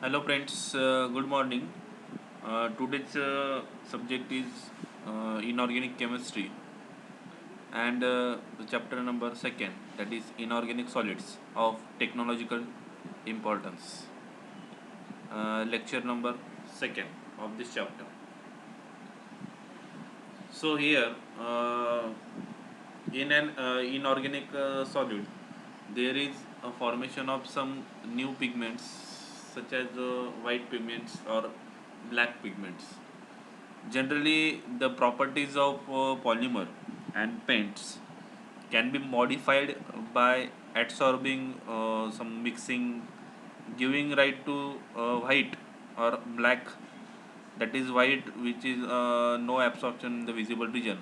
Hello friends, good morning. Today's subject is inorganic chemistry and the chapter number second, that is inorganic solids of technological importance. Lecture number second of this chapter. So here in an inorganic solid there is a formation of some new pigments such as white pigments or black pigments. Generally, the properties of polymer and paints can be modified by adsorbing some mixing, giving right to white or black, that is white which is no absorption in the visible region,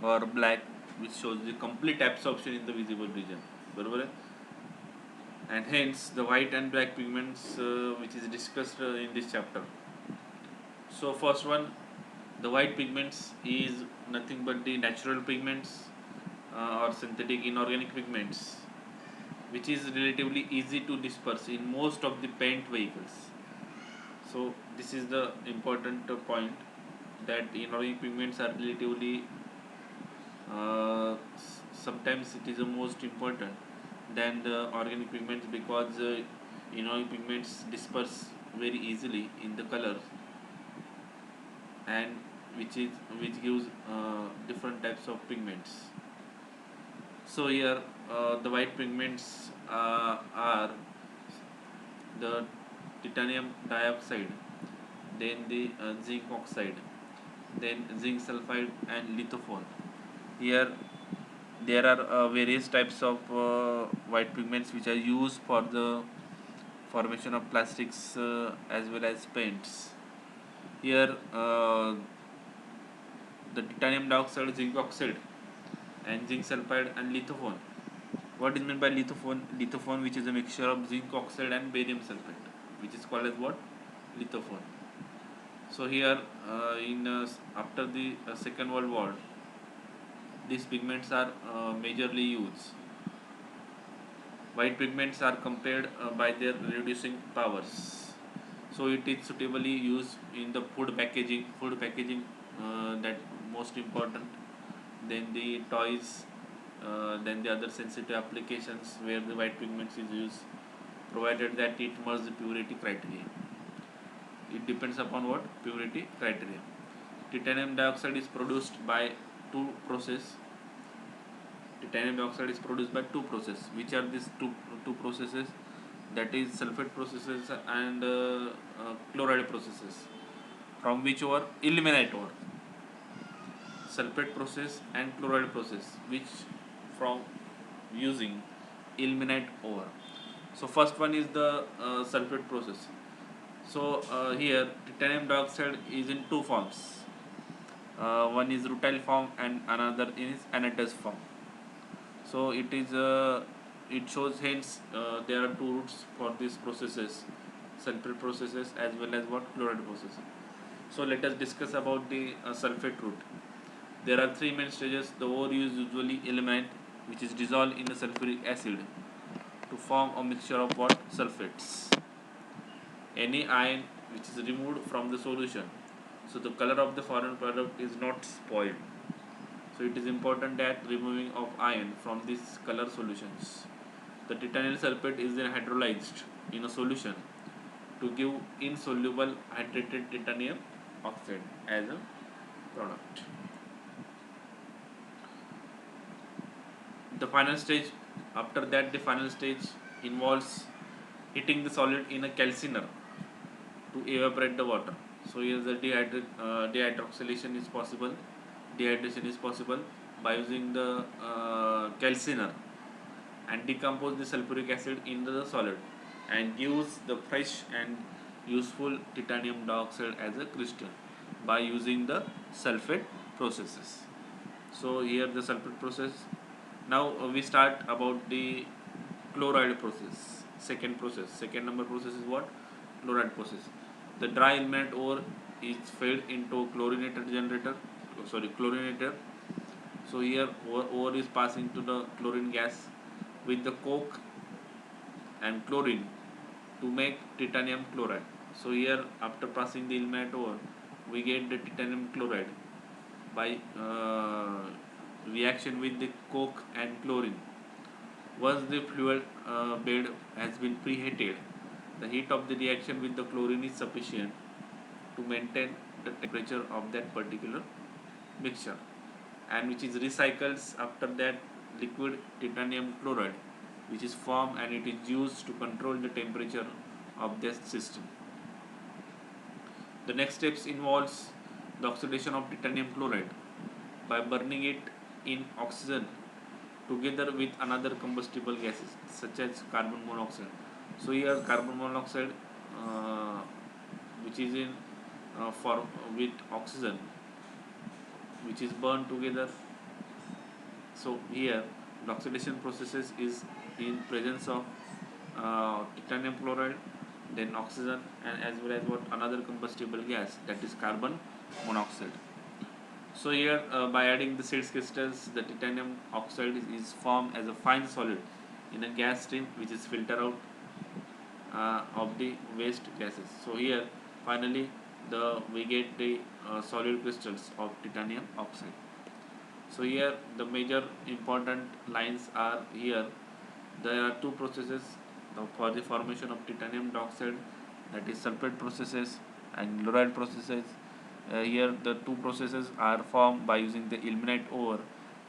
or black which shows the complete absorption in the visible region. बरोबर है? And hence the white and black pigments which is discussed in this chapter. So first one, the white pigments is nothing but the natural pigments or synthetic inorganic pigments, which is relatively easy to disperse in most of the paint vehicles. So this is the important point, that inorganic pigments are relatively sometimes it is the most important than the organic pigments, because inorganic pigments disperse very easily in the colors, and which gives different types of pigments. So here the white pigments are the titanium dioxide, then the zinc oxide, then zinc sulfide and lithophone. Here there are various types of white pigments which are used for the formation of plastics as well as paints. Here the titanium dioxide, zinc oxide and zinc sulfide and lithophone. What is meant by lithophone? Lithophone, which is a mixture of zinc oxide and barium sulfate, which is called as what? Lithophone. So here in after the Second World War, these pigments are majorly used. White pigments are compared by their reducing powers. So it is suitably used in the food packaging, that most important. Then the toys, then the other sensitive applications where the white pigments is used, provided that it meets the purity criteria. It depends upon what? Purity criteria. Titanium dioxide is produced by two process. Titanium dioxide is produced by two processes. Which are these two processes? That is sulfate processes and chloride processes. From which ore? Ilmenite ore. Sulfate process and chloride process, which from using ilmenite ore. So first one is the sulfate process. So here titanium dioxide is in two forms. One is rutile form and another is anatase form. So it shows, hence there are two routes for these processes, sulfate processes as well as what? Chloride processes. So let us discuss about the sulfate route. There are three main stages. The ore is usually ilmenite, which is dissolved in the sulfuric acid to form a mixture of what? Sulfates. Any ion which is removed from the solution, so the color of the foreign product is not spoiled. So it is important that removing of iron from these color solutions. The titanium sulfate is then hydrolyzed in a solution to give insoluble hydrated titanium oxide as a product. The final stage, after that the final stage involves heating the solid in a calciner to evaporate the water. So here the dehydroxylation is possible. Dehydration is possible by using the calciner, and decompose the sulfuric acid into the solid and gives the fresh and useful titanium dioxide as a crystal by using the sulfate processes. So here the sulfate process. Now we start about the chloride process. Second process. Second number process is what? Chloride process. The dry ilmenite ore is fed into chlorinator generator. Chlorinator. So here ore is passing to the chlorine gas with the coke and chlorine. to make titanium chloride. So here after passing the ilmenite ore, we get the titanium chloride by reaction with the coke and chlorine. Once the fluid bed has been preheated, the heat of the reaction with the chlorine is sufficient to maintain the temperature of that particular mixture, and which is recycles after that liquid titanium chloride, which is formed and it is used to control the temperature of this system. The next steps involves the oxidation of titanium chloride by burning it in oxygen together with another combustible gases such as carbon monoxide. So here carbon monoxide, uh, which is in for with oxygen, which is burned together. So here the oxidation processes is in presence of titanium chloride, then oxygen, and as well as what another combustible gas, that is carbon monoxide. So here by adding the seeds crystals, the titanium oxide is formed as a fine solid in a gas stream which is filtered out of the waste gases. So here finally we get the solid crystals of titanium oxide. So here the major important lines are here. There are two processes for the formation of titanium dioxide, that is sulfate processes and chloride processes. Here the two processes are formed by using the ilmenite ore.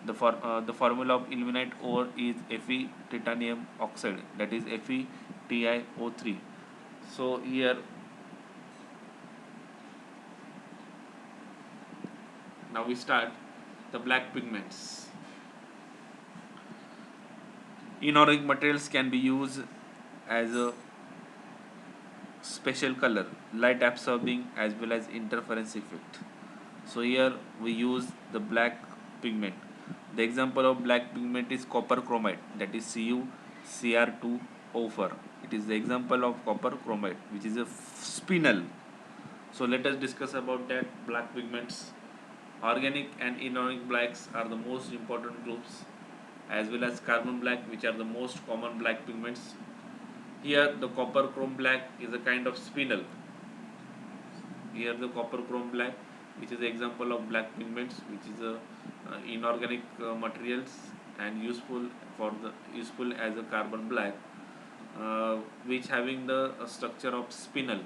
The formula of ilmenite ore is Fe titanium oxide, that is FeTiO3. So here now we start the black pigments. Inorganic materials can be used as a special color, light absorbing as well as interference effect. So here we use the black pigment. The example of black pigment is copper chromite, that is CuCr2O4. It is the example of copper chromite, which is a spinel. So let us discuss about that black pigments. Organic and inorganic blacks are the most important groups, as well as carbon black, which are the most common black pigments. Here the copper chrome black is a kind of spinel. Here the copper chrome black, which is the example of black pigments, which is a inorganic materials and useful as a carbon black, which having the structure of spinel,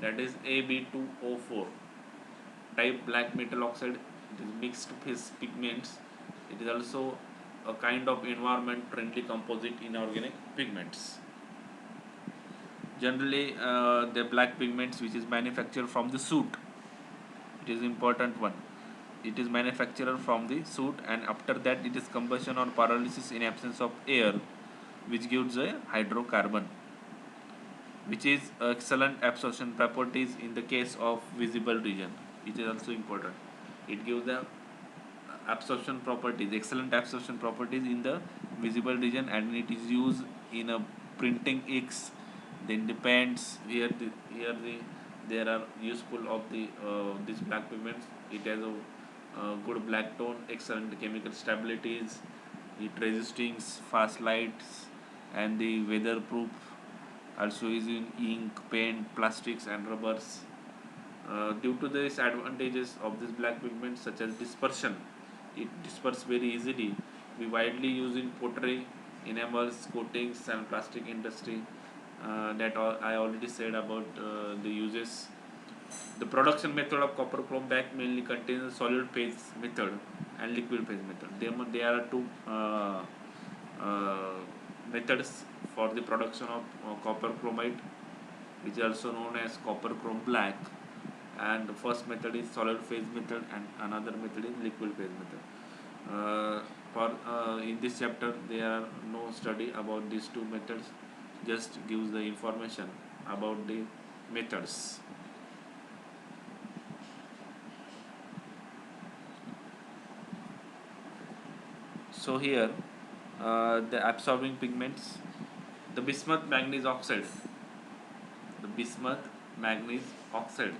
that is Ab2O4 type black metal oxide. It is mixed phase pigments. It is also a kind of environment friendly composite inorganic pigments. Generally the black pigments which is manufactured from the soot, it is important one. It is manufactured from the soot, and after that it is combustion or pyrolysis in absence of air, which gives a hydrocarbon, which is excellent absorption properties in the case of visible region. It is also important. It gives the absorption properties, excellent absorption properties in the visible region, and it is used in a printing inks. Then depends here there are useful of the these black pigments. It has a good black tone, excellent chemical stabilities, it resisting fast lights, and the weatherproof. Also is in ink, paint, plastics, and rubbers. Due to these advantages of this black pigment, such as dispersion, it disperses very easily. We widely use in pottery, enamels, coatings, and plastic industry. That all I already said about the uses. The production method of copper chrome black mainly contains solid phase method and liquid phase method. There are two uh, methods for the production of copper chromite, which is also known as copper chrome black. And the first method is solid phase method, and another method is liquid phase method. For in this chapter there are no study about these two methods, just gives the information about the methods. So here the absorbing pigments, the bismuth manganese oxide, the bismuth manganese oxide,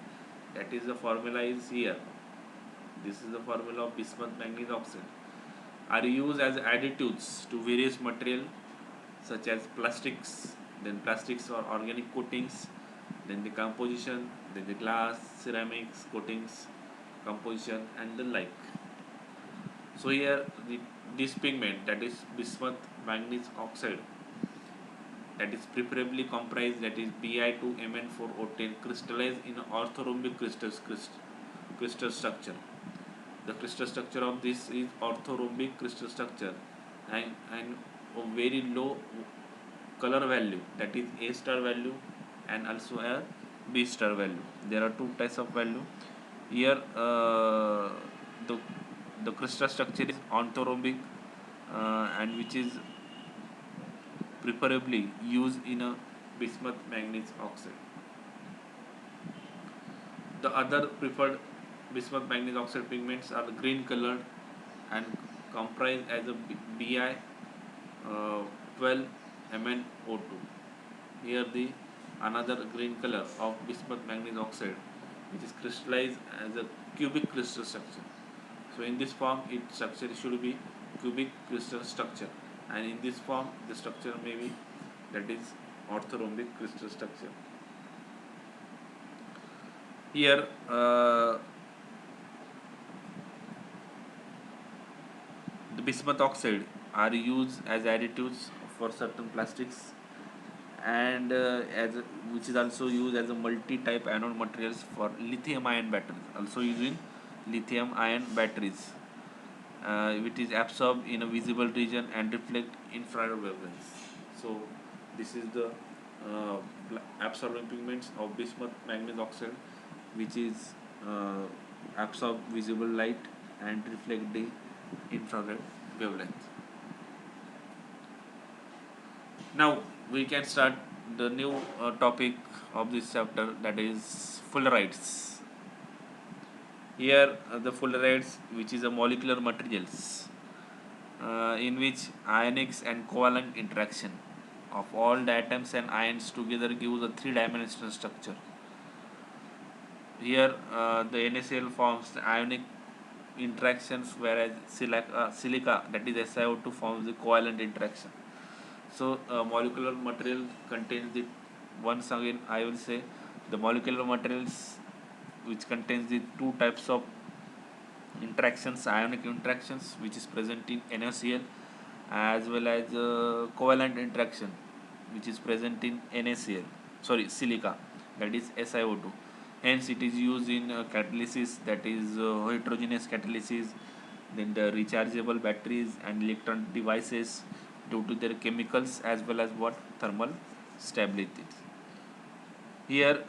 that is the formula is here. This is the formula of bismuth manganese oxide, are used as additives to various material such as plastics, then plastics or organic coatings, then the composition, then the glass, ceramics, coatings, composition, and the like. So here this pigment, that is bismuth manganese oxide, that is preferably comprised, that is Bi2Mn4O10, crystallized in orthorhombic crystal structure. The crystal structure of this is orthorhombic crystal structure, and a very low color value, that is A star value and also a B star value. There are two types of value here. The the crystal structure is orthorhombic, and which is preferably used in a bismuth manganese oxide. The other preferred bismuth manganese oxide pigments are green colored and comprise as a Bi 12 MnO2. Here the another green color of bismuth manganese oxide, which is crystallized as a cubic crystal structure. So in this form, its structure should be cubic crystal structure, and in this form the structure may be, that is orthorhombic crystal structure. Here the bismuth oxide are used as additives for certain plastics, and which is also used as a multi-type anode materials for lithium-ion batteries. Also used in lithium-ion batteries, which is absorbed in a visible region and reflect infrared wavelengths. So this is the uh, absorbing pigments of bismuth manganese oxide, which is absorb visible light and reflect the infrared wavelength. Now we can start the new topic of this chapter, that is fullerenes. Here the fullerenes, which is a molecular materials in which ionics and covalent interaction of all the atoms and ions together gives a three-dimensional structure. Here the NaCl forms the ionic interactions, whereas silica, that is SiO2, forms the covalent interaction. So molecular material contains the, once again I will say, the molecular materials which contains the two types of interactions, ionic interactions, which is present in NaCl, as well as covalent interaction, which is present in NaCl, sorry, silica, that is SiO2. Hence it is used in catalysis, that is heterogeneous catalysis, then the rechargeable batteries and electronic devices, due to their chemicals as well as what thermal stability. Here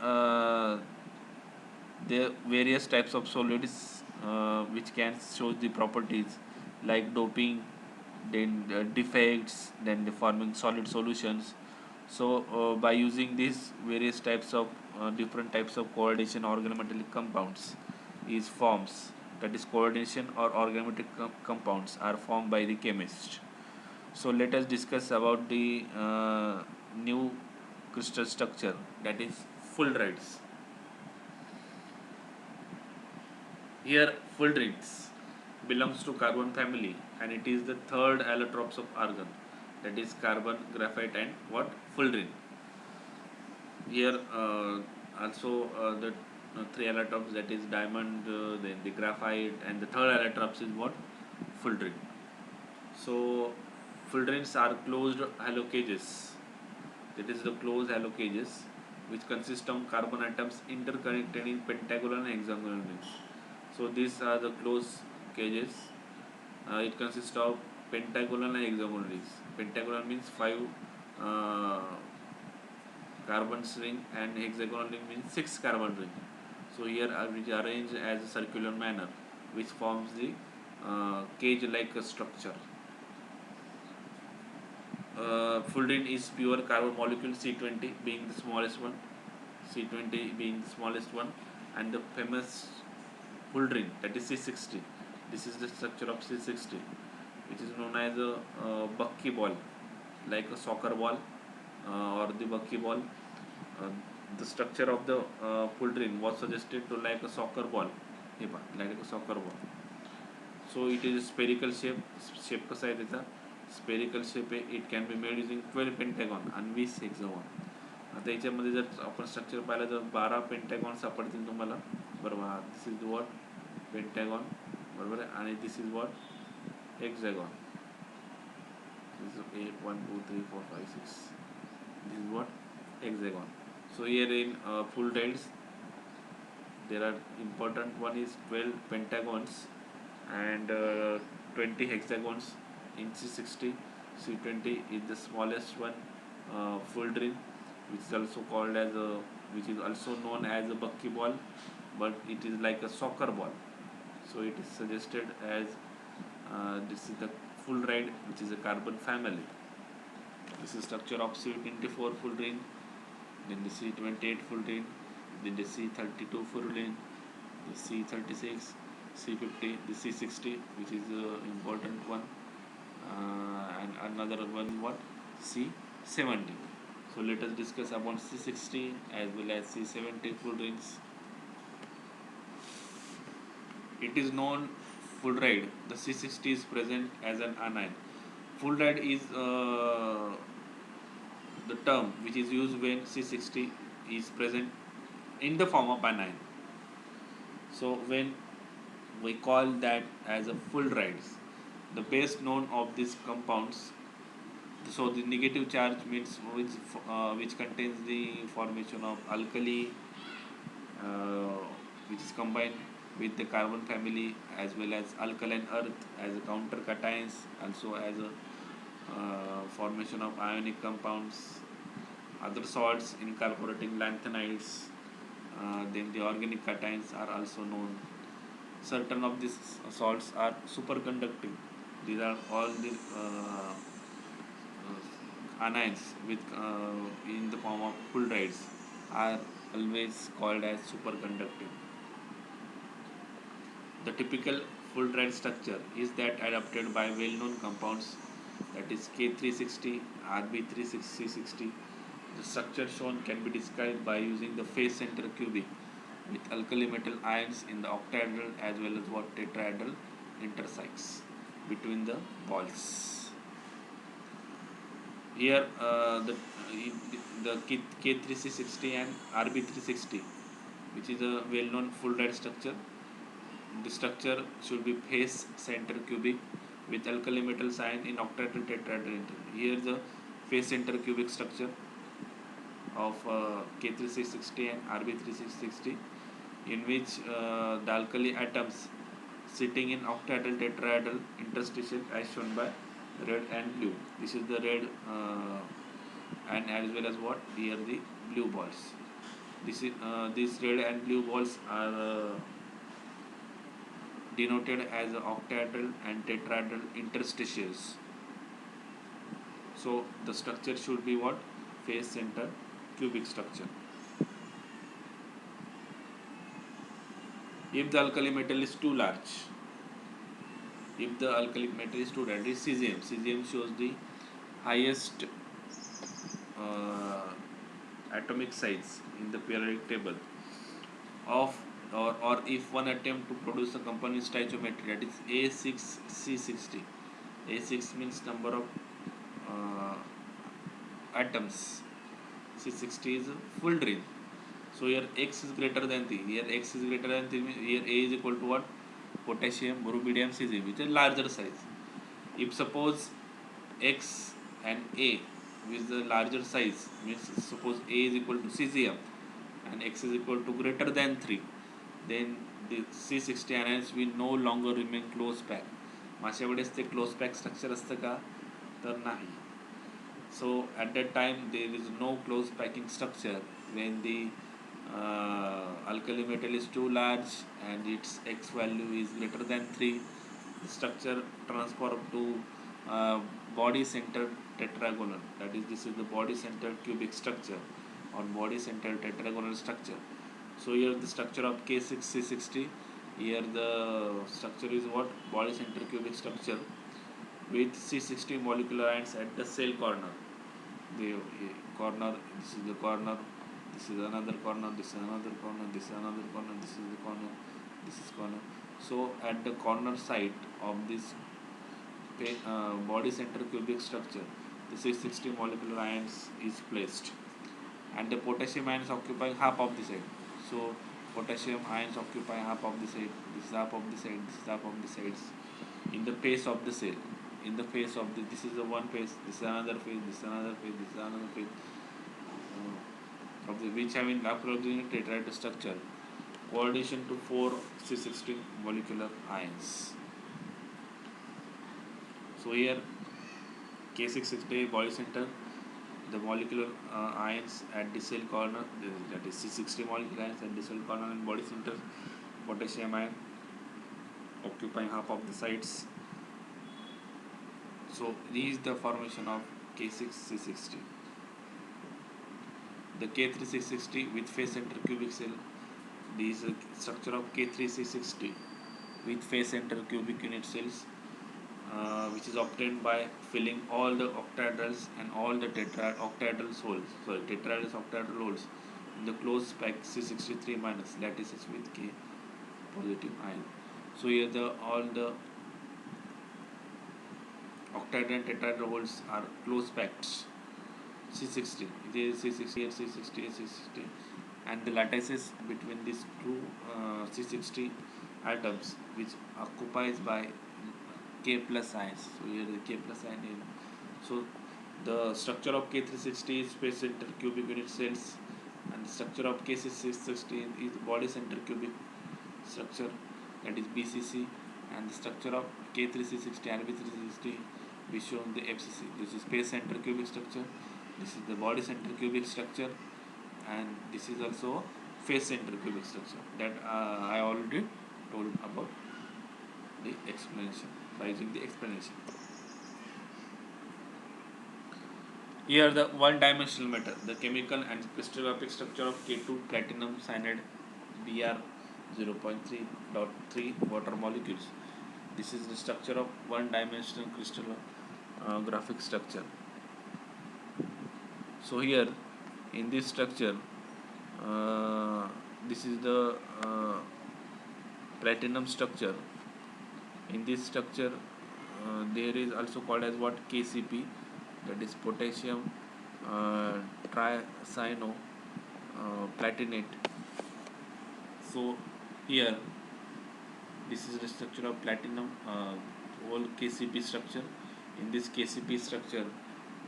there are various types of solids which can show the properties like doping, then defects, then the forming solid solutions. So by using these various types of different types of coordination organometallic compounds is forms, that is coordination or organometallic compounds are formed by the chemist. So let us discuss about the new crystal structure, that is fullerenes. Here fullerenes belongs to carbon family, and it is the third allotropes of argon, that is carbon, graphite, and what fullerene. Here also the three allotropes, that is diamond, then the graphite, and the third allotropes is what fullerene. So fullerenes are closed halocages, that is the closed halocages, which consist of carbon atoms interconnected in pentagonal and hexagonal rings. So these are the closed cages. It consists of pentagonal and hexagonal rings. Pentagonal means five uh, carbon ring, and hexagonal ring means six carbon ring. So here are which arranged as a circular manner, which forms the cage-like structure. Fullerene is pure carbon molecule, C20 being the smallest one, C20 being the smallest one, and the famous fullerene, that is C60. This is the structure of C60, which is known as a buckyball, like a soccer ball or the buckyball. Uh, the structure of the fullerene was suggested to like a soccer ball, like a soccer ball. So it is spherical shape. Shape कसा आहे त्याचा spherical shape आहे, it can be made using 12 Pentagon आणि 20 hexagon. आता याच्यामध्ये जर आपण structure पाहिलं तर 12 पेंटॅगॉन सापडतील तुम्हाला, बरोबर. हा दिस इज वॉट पेंटॅगॉन, बरोबर आहे, आणि this is what hexagon. This is 8 1 2 3 4 5 6, this is what hexagon. So here in full tiles there are important one is 12 pentagons and 20 hexagons in C60. C20 is the smallest one, full drill, which is also called as a, which is also known as a buckyball, but it is like a soccer ball. So it is suggested as this is the full ride, which is a carbon family. This is structure of C24 full ring, then the C28 full ring, then the C32 full ring, the C36, C50, the C60, which is the important one, and another one what C70. So let us discuss about C60 as well as C70 full rings. It is known full ride. The C60 is present as an anion. Full ride is the term which is used when C60 is present in the form of anion. So when we call that as a full rides, the base known of these compounds. So the negative charge means which contains the formation of alkali, uh, which is combined with the carbon family as well as alkaline earth as a counter cations, also as a formation of ionic compounds, other salts incorporating lanthanides, then the organic cations are also known. Certain of these salts are superconducting. These are all the anions with in the form of fullerenes are always called as superconducting. The typical fullerene structure is that adapted by well-known compounds, that is K360, Rb360. The structure shown can be described by using the face center cubic with alkali metal ions in the octahedral as well as what tetrahedral intersects between the balls. Here the K360 and Rb360, which is a well-known fullerene structure. The structure should be face center cubic with alkali metal ion in octahedral tetrahedral. Here the face center cubic structure of K360 and Rb360, in which the alkali atoms sitting in octahedral tetrahedral interstitial as shown by red and blue. This is the red and as well as what here the blue balls. This is these red and blue balls are denoted as octahedral and tetrahedral interstitials. So the structure should be what? Face center cubic structure. If the alkali metal is too large, if the alkali metal is too large, is cesium. Cesium shows the highest atomic size in the periodic table of, or if one attempt to produce a compound stoichiometry, that is A6C60. A6 means number of atoms. C60 is a full ring. So here X is greater than 3. Here X is greater than 3 means here A is equal to what? Potassium, rubidium, cesium, which is larger size. If suppose X and A with the larger size means suppose A is equal to cesium and X is equal to greater than 3, then the C60 anions will no longer remain close pack. अशा वेळेस ते close pack structure असतं का? तर नाही. So at that time there is no close packing structure when the alkali metal is too large and its X value is greater than 3. The structure transform to body centered tetragonal, that is this is the body centered cubic structure or body centered tetragonal structure. So here the structure of K6C60, here the structure is what? Body centered cubic structure with C60 molecular ions at the cell corner. The corner, this is the corner, this is another corner, this is another corner, this is another corner, this is the corner, this is corner. So at the corner side of this body center cubic structure, the 660 molecular ions is placed, and the potassium ions occupy half of the side. So potassium ions occupy half of the side. This is half of the side. This is half of the sides. In the face of the cell, in the face of the, this is the one face. This is another face. This is another face. This is another face. Of the which having lacroxine tetrahedral structure, coordination to 4 C16 molecular ions. So here K660 body center, the molecular ions at the cell corner, that is C60 molecular ions at the cell corner and body center, potassium ion occupying half of the sides. So this is the formation of K6C60. The K3C60 with face center cubic cell. This is the structure of K3C60 with face center cubic unit cells, which is obtained by filling all the octahedrals and all the octahedral holes. Sorry, tetrahedral octahedral holes in the closed pack C63 minus lattices with K positive ion. So here all the octahedral and tetrahedral holes are closed packs. C60, there is C60 and C60 and C60, and the lattices between these two C60 atoms, which occupies by K plus ions. So here the K plus ion in. So the structure of K360 is space center cubic unit cells, and the structure of K660 is body center cubic structure, that is BCC, and the structure of K3C60 and B3C60 we shown the FCC. This is space center cubic structure. This is the body center cubic structure, and this is also face center cubic structure that I already told about the explanation by using the explanation. Here the one-dimensional matter, the chemical and crystallographic structure of K2 platinum cyanide Br 0.3.3 water molecules. This is the structure of one-dimensional crystallographic structure. So here in this structure, this is the platinum structure. In this structure, there is also called as what KCP, that is potassium tricyano platinate. So here this is the structure of platinum, whole KCP structure. In this KCP structure,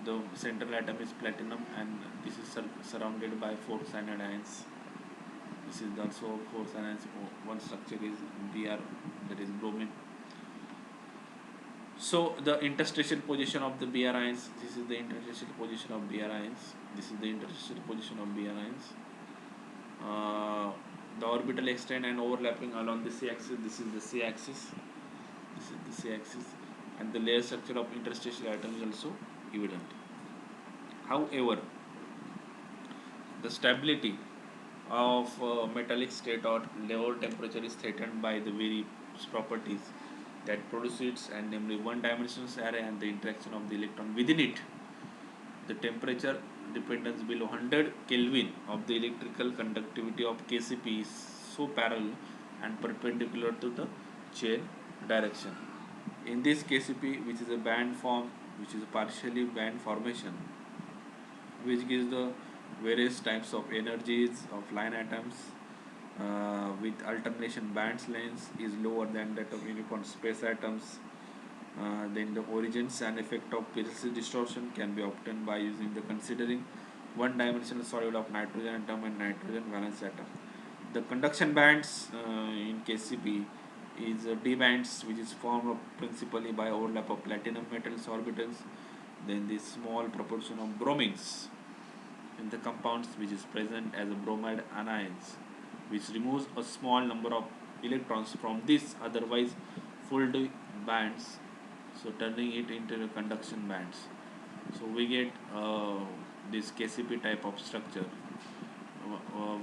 the central atom is platinum, and this is surrounded by 4 cyanide ions. This is also 4 cyanide ions. One structure is Br, that is bromine. So the interstitial position of the Br ions, this is the interstitial position of Br ions. This is the interstitial position of Br ions. The orbital extend and overlapping along the C-axis. This is the C-axis. This is the C-axis, and the layer structure of interstitial atom is also evident. However, the stability of metallic state or lower temperature is threatened by the various properties that produce it, and namely one-dimensional array and the interaction of the electron within it. The temperature dependence below 100 Kelvin of the electrical conductivity of KCP is so parallel and perpendicular to the chain direction. In this KCP, which is a band form, which is a partially band formation, which gives the various types of energies of line atoms with alternation bands length is lower than that of uniform space atoms. Then the origins and effect of Peirce distortion can be obtained by using the considering one-dimensional solid of nitrogen atom and nitrogen valence atom. The conduction bands in KCP is D bands, which is formed principally by overlap of platinum metals orbitals. Then the small proportion of bromines in the compounds, which is present as a bromide anions, which removes a small number of electrons from these otherwise full bands, so turning it into the conduction bands. So we get this KCP type of structure,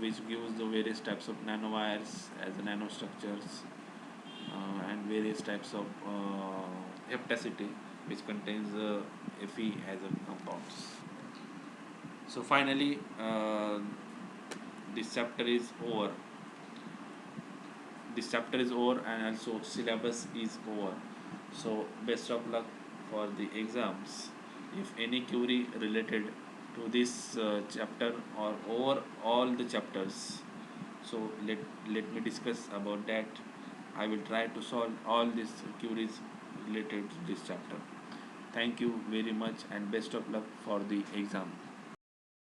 which gives the various types of nanowires as nanostructures, and various types of heptacity, which contains Fe as a compounds. So finally, this chapter is over. This chapter is over, and also syllabus is over. So best of luck for the exams. If any query related to this chapter or over all the chapters, so let me discuss about that. I will try to solve all these queries related to this chapter. Thank you very much and best of luck for the exam.